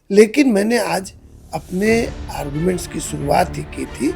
लेकिन मैंने आज अपने आर्गुमेंट्स की शुरुआत ही की थी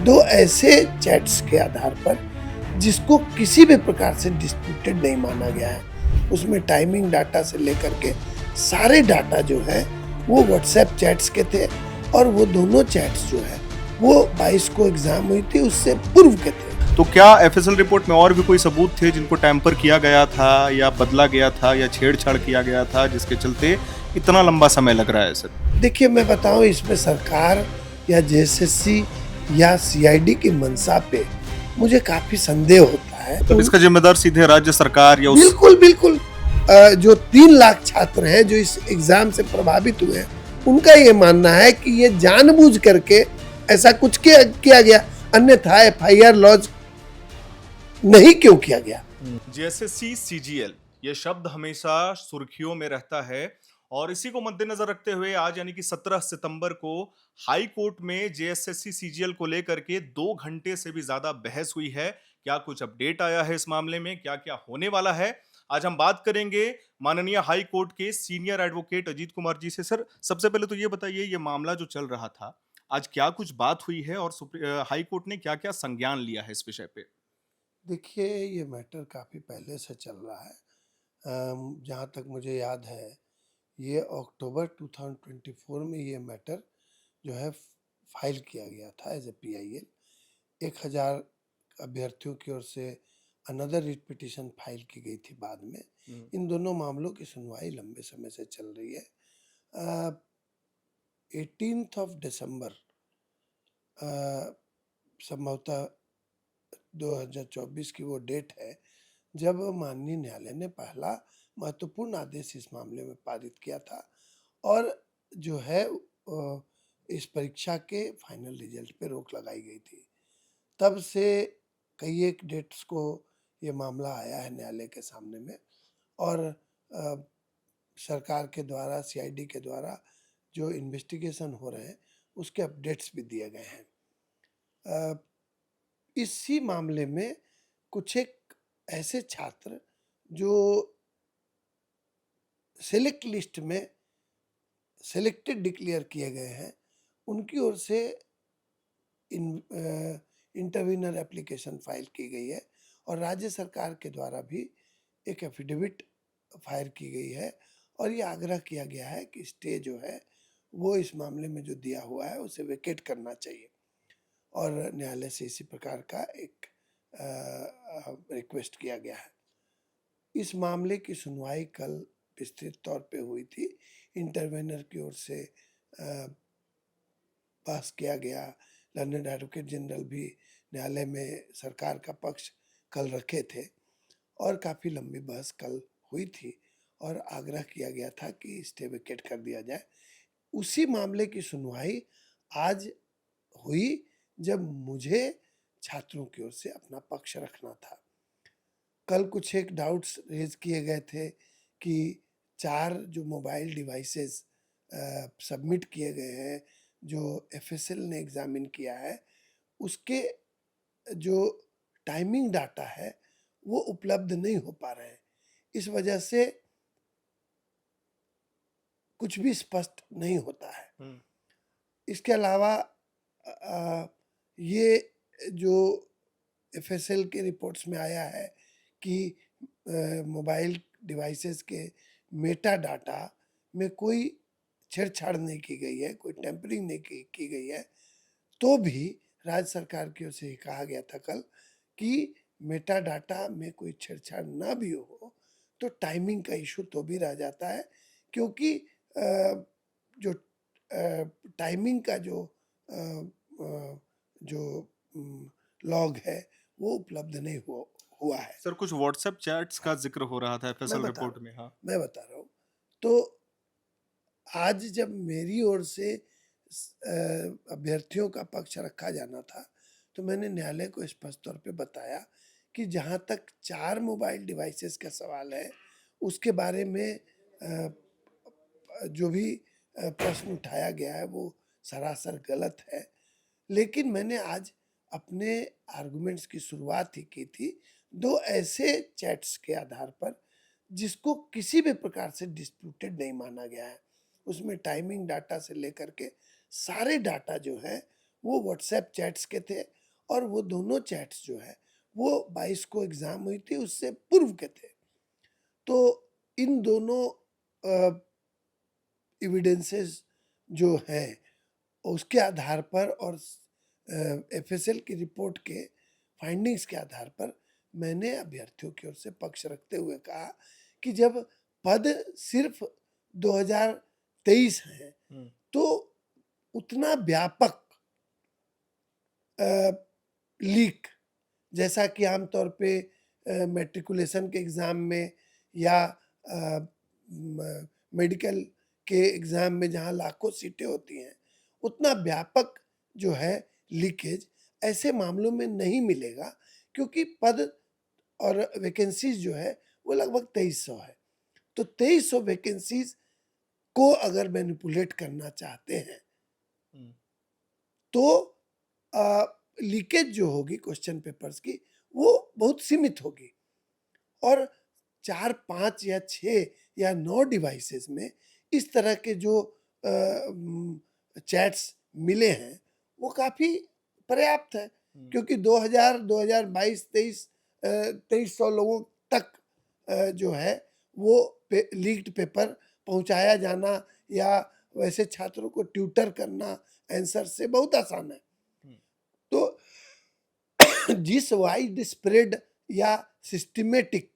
दो ऐसे चैट्स के आधार पर जिसको किसी भी प्रकार से डिस्प्यूटेड नहीं माना गया है। उसमें टाइमिंग डाटा से लेकर के सारे डाटा जो है वो व्हाट्सएप चैट्स के थे और वो दोनों चैट्स जो है वो 22 को एग्जाम हुई थी उससे पूर्व के थे। तो क्या एफएसएल रिपोर्ट में और भी कोई सबूत थे जिनको टैंपर किया गया था या बदला गया था या छेड़छाड़ किया गया था जिसके चलते इतना लंबा समय लग रहा है सर? देखिए, मैं बताऊं, इसमें सरकार या जेएसएससी या सीआईडी की मंशा पे मुझे काफी संदेह होता है। तो इसका जिम्मेदार सीधे राज्य सरकार या बिल्कुल बिल्कुल जो 3 लाख छात्र हैं जो इस एग्जाम से प्रभावित हुए हैं, उनका ये मानना है कि ये जानबूझ करके ऐसा कुछ किया गया, अन्यथा एफआईआर लॉन्च नहीं क्यों किया गया। जेएसएससी सीजीएल ये शब्द हमेशा सुर्खियों में रहता है और इसी को मद्देनजर रखते हुए आज यानी कि 17 सितंबर को हाई कोर्ट में जेएसएससी सीजीएल को लेकर के 2 घंटे से भी ज्यादा बहस हुई है। क्या कुछ अपडेट आया है इस मामले में, क्या क्या होने वाला है, आज हम बात करेंगे माननीय हाई कोर्ट के सीनियर एडवोकेट अजीत कुमार जी से। सर, सबसे पहले तो ये बताइए, ये मामला जो चल रहा था आज क्या कुछ बात हुई है और हाई कोर्ट ने क्या क्या संज्ञान लिया है इस विषय पे? देखिए, ये मैटर काफ़ी पहले से चल रहा है। जहाँ तक मुझे याद है, ये अक्टूबर 2024 में ये मैटर जो है फाइल किया गया था एज ए पीआईएल। 1000 अभ्यर्थियों की ओर से अनदर रिट पिटिशन फाइल की गई थी बाद में। इन दोनों मामलों की सुनवाई लंबे समय से चल रही है। 18th ऑफ दिसंबर संभवतः 2024 की वो डेट है जब माननीय न्यायालय ने पहला महत्वपूर्ण आदेश इस मामले में पारित किया था और जो है इस परीक्षा के फाइनल रिजल्ट पे रोक लगाई गई थी। तब से कई एक डेट्स को ये मामला आया है न्यायालय के सामने में और अ, सरकार के द्वारा, सीआईडी के द्वारा जो इन्वेस्टिगेशन हो रहे हैं उसके अपडेट्स भी दिए गए हैं। इसी मामले में कुछ एक ऐसे छात्र जो सेलेक्ट लिस्ट में सेलेक्टेड डिक्लेयर किए गए हैं, उनकी ओर से इंटरवीनर एप्लीकेशन फाइल की गई है और राज्य सरकार के द्वारा भी एक एफिडेविट फाइल की गई है और ये आग्रह किया गया है कि स्टे जो है वो इस मामले में जो दिया हुआ है उसे वेकेट करना चाहिए और न्यायालय से इसी प्रकार का एक रिक्वेस्ट किया गया है। इस मामले की सुनवाई कल विस्तृत तौर पे हुई थी। इंटरवेनर की ओर से पास किया गया। लंदन एडवोकेट जनरल भी न्यायालय में सरकार का पक्ष कल रखे थे और काफ़ी लंबी बहस कल हुई थी और आग्रह किया गया था कि स्टे वेकेट कर दिया जाए। उसी मामले की सुनवाई आज हुई जब मुझे छात्रों की ओर से अपना पक्ष रखना था। कल कुछ एक डाउट्स रेज किए गए थे कि 4 जो मोबाइल डिवाइसेस सबमिट किए गए हैं जो एफएसएल ने एग्जामिन किया है उसके जो टाइमिंग डाटा है वो उपलब्ध नहीं हो पा रहे हैं। इस वजह से कुछ भी स्पष्ट नहीं होता है। इसके अलावा ये जो एफएसएल के रिपोर्ट्स में आया है कि मोबाइल डिवाइसेस के मेटा डाटा में कोई छेड़छाड़ नहीं की गई है, कोई टेम्परिंग नहीं की गई है, तो भी राज्य सरकार की ओर से ये कहा गया था कल कि मेटा डाटा में कोई छेड़छाड़ ना भी हो तो टाइमिंग का इशू तो भी रह जाता है क्योंकि जो टाइमिंग का जो लॉग है वो उपलब्ध नहीं हुआ है। सर, कुछ व्हाट्सएप चैट्स का जिक्र हो रहा था एफएसएल रिपोर्ट में। हाँ, मैं बता रहा हूँ। तो आज जब मेरी ओर से अभ्यर्थियों का पक्ष रखा जाना था तो मैंने न्यायालय को स्पष्ट तौर पे बताया कि जहाँ तक 4 मोबाइल डिवाइसेस का सवाल है उसके बारे में जो भी प्रश्न उठाया गया है वो सरासर गलत है। लेकिन मैंने आज अपने आर्गुमेंट्स की शुरुआत ही की थी दो ऐसे चैट्स के आधार पर जिसको किसी भी प्रकार से डिस्प्यूटेड नहीं माना गया है। उसमें टाइमिंग डाटा से लेकर के सारे डाटा जो है वो व्हाट्सएप चैट्स के थे, और वो दोनों चैट्स जो है वो 22 को एग्जाम हुई थी उससे पूर्व के थे। तो इन दोनों एविडेंसेस जो हैं उसके आधार पर और एफएसएल की रिपोर्ट के फाइंडिंग्स के आधार पर मैंने अभ्यर्थियों की ओर से पक्ष रखते हुए कहा कि जब पद सिर्फ 2023 हैं तो उतना व्यापक लीक, जैसा कि आमतौर पे मैट्रिकुलेशन के एग्ज़ाम में या मेडिकल के एग्ज़ाम में जहाँ लाखों सीटें होती हैं, उतना व्यापक जो है लीकेज ऐसे मामलों में नहीं मिलेगा, क्योंकि पद और वैकेंसीज जो है वो लगभग 2300 है। तो 2300 वैकेंसीज को अगर मैनिपुलेट करना चाहते हैं तो लीकेज जो होगी क्वेश्चन पेपर्स की वो बहुत सीमित होगी, और 4, 5 या 6 या 9 डिवाइसेस में इस तरह के जो चैट्स मिले हैं वो काफ़ी पर्याप्त है, क्योंकि 2000, 2022, 23 2300 लोगों तक जो है वो लीक्ड पेपर पहुंचाया जाना या वैसे छात्रों को ट्यूटर करना आंसर से बहुत आसान है। तो जिस वाइड स्प्रेड या सिस्टमेटिक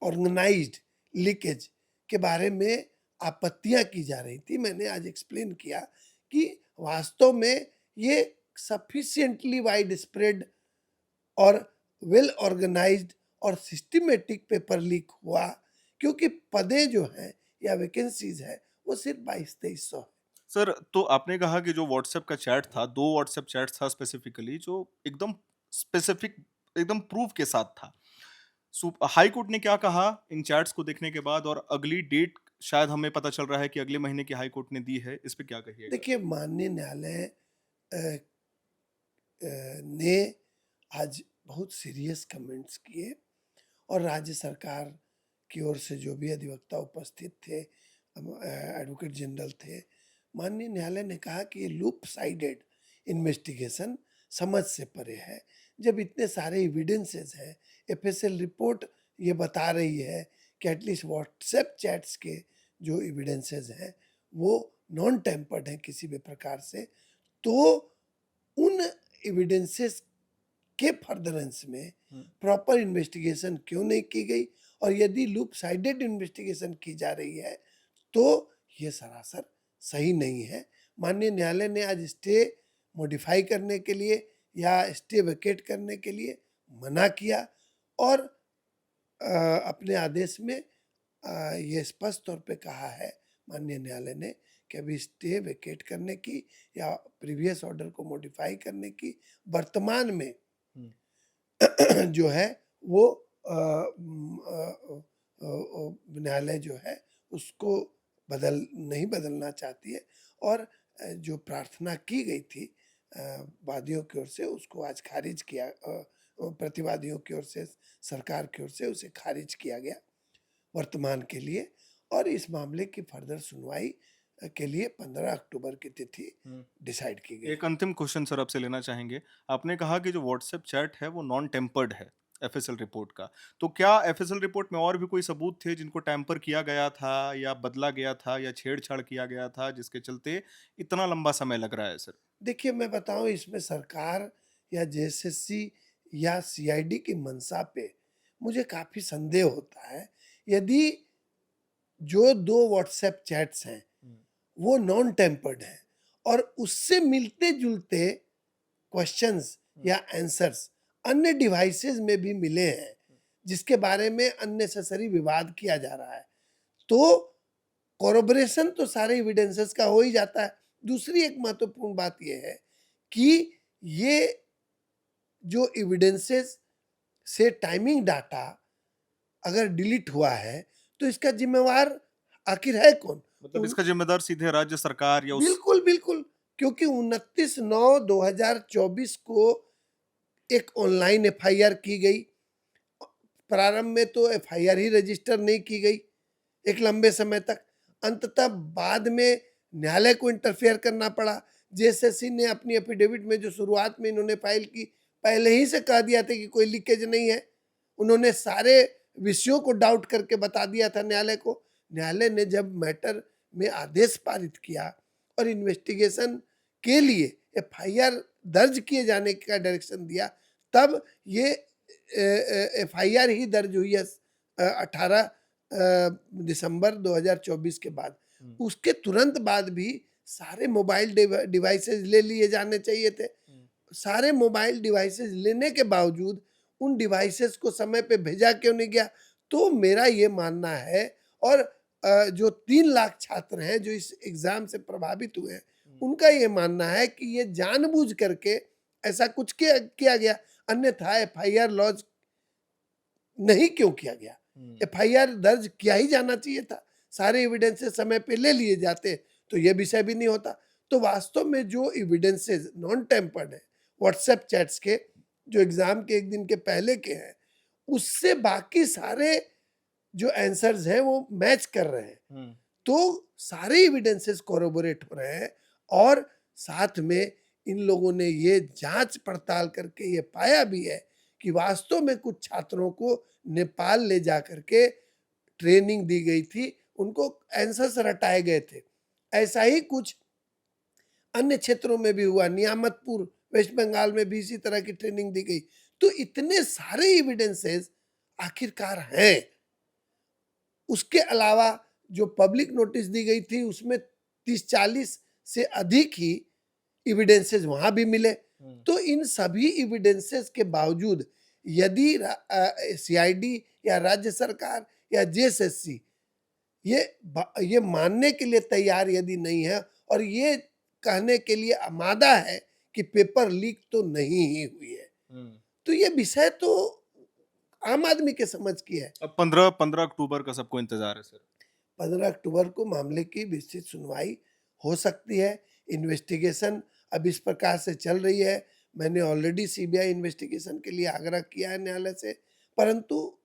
ऑर्गेनाइज्ड लीकेज के बारे में आपत्तियां की जा रही थी, मैंने आज एक्सप्लेन किया कि वास्तव में ये सफिशिएंटली वाइड स्प्रेड और वेल ऑर्गेनाइज्ड और सिस्टमेटिक पेपर लीक हुआ, क्योंकि पदें जो हैं या वैकेंसीज है वो सिर्फ 22-2300 है। सर, तो आपने कहा कि जो व्हाट्सएप का चैट था, 2 व्हाट्सएप चैट था स्पेसिफिकली जो एकदम स्पेसिफिक एकदम प्रूफ के साथ था। हाई कोर्ट ने क्या कहा इन चैट्स को देखने के बाद, और अगली डेट शायद हमें पता चल रहा है कि अगले महीने की हाई कोर्ट ने दी है, इस पे क्या कहिएगा? देखिए, माननीय न्यायालय ने आज बहुत सीरियस कमेंट्स किए, और राज्य सरकार की ओर से जो भी अधिवक्ता उपस्थित थे, एडवोकेट जनरल थे, माननीय न्यायालय ने कहा कि ये लूप साइडेड इन्वेस्टिगेशन समझ से परे है। जब इतने सारे एविडेंसेस हैं, एफएसएल रिपोर्ट ये बता रही है कि एटलीस्ट व्हाट्सएप चैट्स के जो एविडेंसेस हैं वो नॉन टेम्पर्ड हैं किसी भी प्रकार से, तो उन एविडेंसेस के फर्दरेंस में प्रॉपर इन्वेस्टिगेशन क्यों नहीं की गई, और यदि लूप साइडेड इन्वेस्टिगेशन की जा रही है तो ये सरासर सही नहीं है। माननीय न्यायालय ने आज स्टे मॉडिफाई करने के लिए या स्टे वेकेट करने के लिए मना किया, और अपने आदेश में ये स्पष्ट तौर पे कहा है माननीय न्यायालय ने कि अभी स्टे वेकेट करने की या प्रीवियस ऑर्डर को मॉडिफाई करने की वर्तमान में जो है वो न्यायालय जो है उसको नहीं बदलना चाहती है, और जो प्रार्थना की गई थी वादियों की ओर से उसको आज खारिज किया, प्रतिवादियों की ओर से सरकार की ओर से उसे खारिज किया गया वर्तमान के लिए, और इस मामले की फर्दर सुनवाई के लिए 15 अक्टूबर की तिथि डिसाइड की गई। एक अंतिम क्वेश्चन सर आपसे लेना चाहेंगे। आपने कहा कि जो व्हाट्सएप चैट है वो नॉन टेम्पर्ड है एफएसएल रिपोर्ट का। तो क्या एफएसएल रिपोर्ट में और भी कोई सबूत थे जिनको टैम्पर किया गया था या बदला गया था या छेड़छाड़ किया गया था जिसके चलते इतना लंबा समय लग रहा है सर? देखिए, मैं बताऊं, इसमें सरकार या जेएसएससी या सीआईडी की मंशा पे मुझे काफी संदेह होता है। यदि जो 2 व्हाट्सएप चैट्स हैं वो नॉन टेम्पर्ड हैं और उससे मिलते जुलते क्वेश्चंस या आंसर्स अन्य डिवाइसेस में भी मिले हैं जिसके बारे में अननेसेसरी विवाद किया जा रहा है, तो कोरोबरेशन तो सारे एविडेंसेस का हो ही जाता है। दूसरी एक महत्वपूर्ण बात यह है कि ये जो एविडेंसेस से टाइमिंग डाटा अगर डिलीट हुआ है तो इसका जिम्मेवार आखिर है कौन? मतलब इसका जिम्मेदार सीधे राज्य सरकार या उस बिल्कुल, बिल्कुल, क्योंकि 29/9/2024 को एक ऑनलाइन एफआईआर की गई। प्रारंभ में तो एफआईआर ही रजिस्टर नहीं की गई एक लंबे समय तक। अंततः बाद में न्यायालय को इंटरफेयर करना पड़ा। जेएसएससी ने अपनी एफिडेविट में जो शुरुआत में इन्होंने फाइल की, पहले ही से कह दिया था कि कोई लीकेज नहीं है। उन्होंने सारे विषयों को डाउट करके बता दिया था न्यायालय को। न्यायालय ने जब मैटर में आदेश पारित किया और इन्वेस्टिगेशन के लिए एफआईआर दर्ज किए जाने का डायरेक्शन दिया, तब ये एफआईआर ही दर्ज हुई है 18 दिसंबर 2024 के बाद। उसके तुरंत बाद भी सारे मोबाइल डिवाइसेस ले लिए जाने चाहिए थे। सारे मोबाइल डिवाइसेस लेने के बावजूद उन डिवाइसेस को समय पे भेजा क्यों नहीं गया? तो मेरा ये मानना है, और जो 3 लाख छात्र हैं जो इस एग्जाम से प्रभावित हुए हैं, उनका ये मानना है कि ये जानबूझ करके ऐसा कुछ किया गया, अन्यथा एफआईआर लॉन्च नहीं क्यों किया गया? एफआईआर दर्ज किया ही जाना चाहिए था। सारे एविडेंसेस समय पे ले लिए जाते तो ये विषय भी नहीं होता। तो वास्तव में जो एविडेंसेस नॉन टेम्पर्ड है व्हाट्सएप चैट्स के, जो एग्जाम के 1 दिन के पहले के हैं, उससे बाकी सारे जो आंसर्स हैं वो मैच कर रहे हैं। तो सारे एविडेंसेस कोरोबोरेट हो रहे हैं, और साथ में इन लोगों ने ये जांच पड़ताल करके ये पाया भी है कि वास्तव में कुछ छात्रों को नेपाल ले जा करके ट्रेनिंग दी गई थी, उनको आंसर्स रटाए गए थे। ऐसा ही कुछ अन्य क्षेत्रों में भी हुआ, नियामतपुर वेस्ट बंगाल में भी इसी तरह की ट्रेनिंग दी गई। तो इतने सारे एविडेंसेस आखिरकार हैं। उसके अलावा जो पब्लिक नोटिस दी गई थी उसमें 30-40 से अधिक ही एविडेंसेस वहां भी मिले। तो इन सभी एविडेंसेस के बावजूद यदि सीआईडी या राज्य सरकार या जेएसएससी ये मानने के लिए तैयार यदि नहीं है, और ये कहने के लिए आमादा है कि पेपर लीक तो नहीं ही हुई है, तो ये विषय तो आम आदमी के समझ की है। अब 15 अक्टूबर का सबको इंतजार है सर। 15 अक्टूबर को मामले की विस्तृत सुनवाई हो सकती है। इन्वेस्टिगेशन अब इस प्रकार से चल रही है। मैंने ऑलरेडी सीबीआई इन्वेस्टिगेशन के लिए आग्रह किया है न्यायालय से, परंतु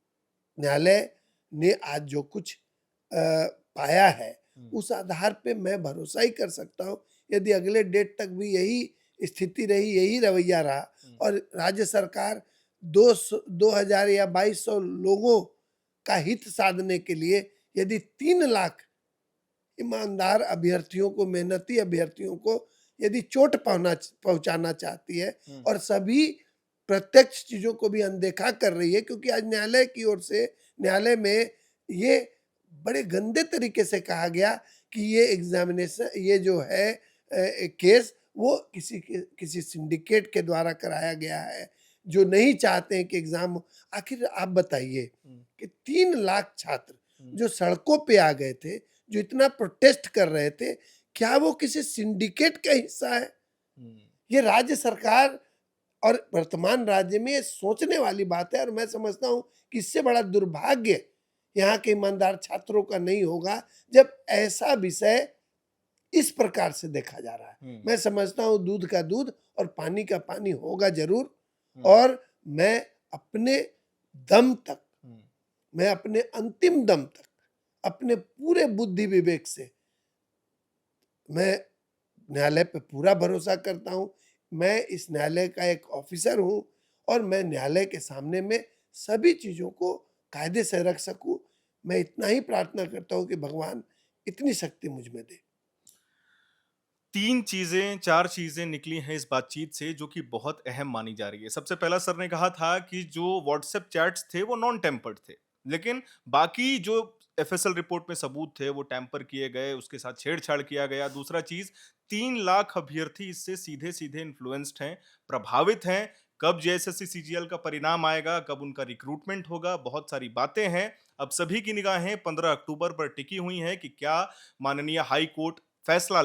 न्यायालय ने आज जो कुछ पाया है उस आधार पे मैं भरोसा ही कर सकता हूँ। यदि अगले डेट तक भी यही स्थिति रही, यही रवैया रहा, और राज्य सरकार 2000 या 2200 लोगों का हित साधने के लिए यदि 3 लाख ईमानदार अभ्यर्थियों को, मेहनती अभ्यर्थियों को यदि चोट पहुंचाना चाहती है और सभी प्रत्यक्ष चीजों को भी अनदेखा कर रही है, क्योंकि आज न्यायालय की ओर से, न्यायालय में ये बड़े गंदे तरीके से कहा गया कि ये एग्जामिनेशन, ये जो है केस वो किसी सिंडिकेट के द्वारा कराया गया है, जो नहीं चाहते हैं कि एग्जाम। आखिर आप बताइए कि 3 लाख छात्र जो सड़कों पे आ गए थे, जो इतना प्रोटेस्ट कर रहे थे, क्या वो किसी सिंडिकेट का हिस्सा है? ये राज्य सरकार और वर्तमान राज्य में ये सोचने वाली बात है, और मैं समझता हूँ कि इससे बड़ा दुर्भाग्य यहाँ के ईमानदार छात्रों का नहीं होगा जब ऐसा विषय इस प्रकार से देखा जा रहा है। मैं समझता हूँ दूध का दूध और पानी का पानी होगा जरूर, और मैं अपने दम तक, मैं अपने अंतिम दम तक, अपने पूरे बुद्धि विवेक से मैं न्यायालय पे पूरा भरोसा करता हूँ। मैं इस न्यायालय का एक ऑफिसर हूँ, और मैं न्यायालय के सामने में सभी चीजों को कायदे से रख सकूं। मैं इतना ही प्रार्थना करता हूँ कि भगवान इतनी शक्ति मुझ में दे। 4 चीजें निकली हैं इस बातचीत से जो कि बहुत अहम मानी जा रही है। सबसे पहला सर ने कहा था कि जो व्हाट्सएप चैट्स थे वो नॉन टेम्पर्ड थे, लेकिन बाकी जो एफएसएल रिपोर्ट में सबूत थे वो टैंपर किए गए, उसके साथ छेड़छाड़ किया गया। दूसरा चीज, 3 लाख अभ्यर्थी इससे सीधे सीधे इन्फ्लुएंस्ड हैं, प्रभावित हैं। कब जेएसएससी सीजीएल का परिणाम आएगा, कब उनका रिक्रूटमेंट होगा, बहुत सारी बातें हैं। अब सभी की निगाहें 15 अक्टूबर पर टिकी हुई हैं कि क्या माननीय हाई कोर्ट फैसला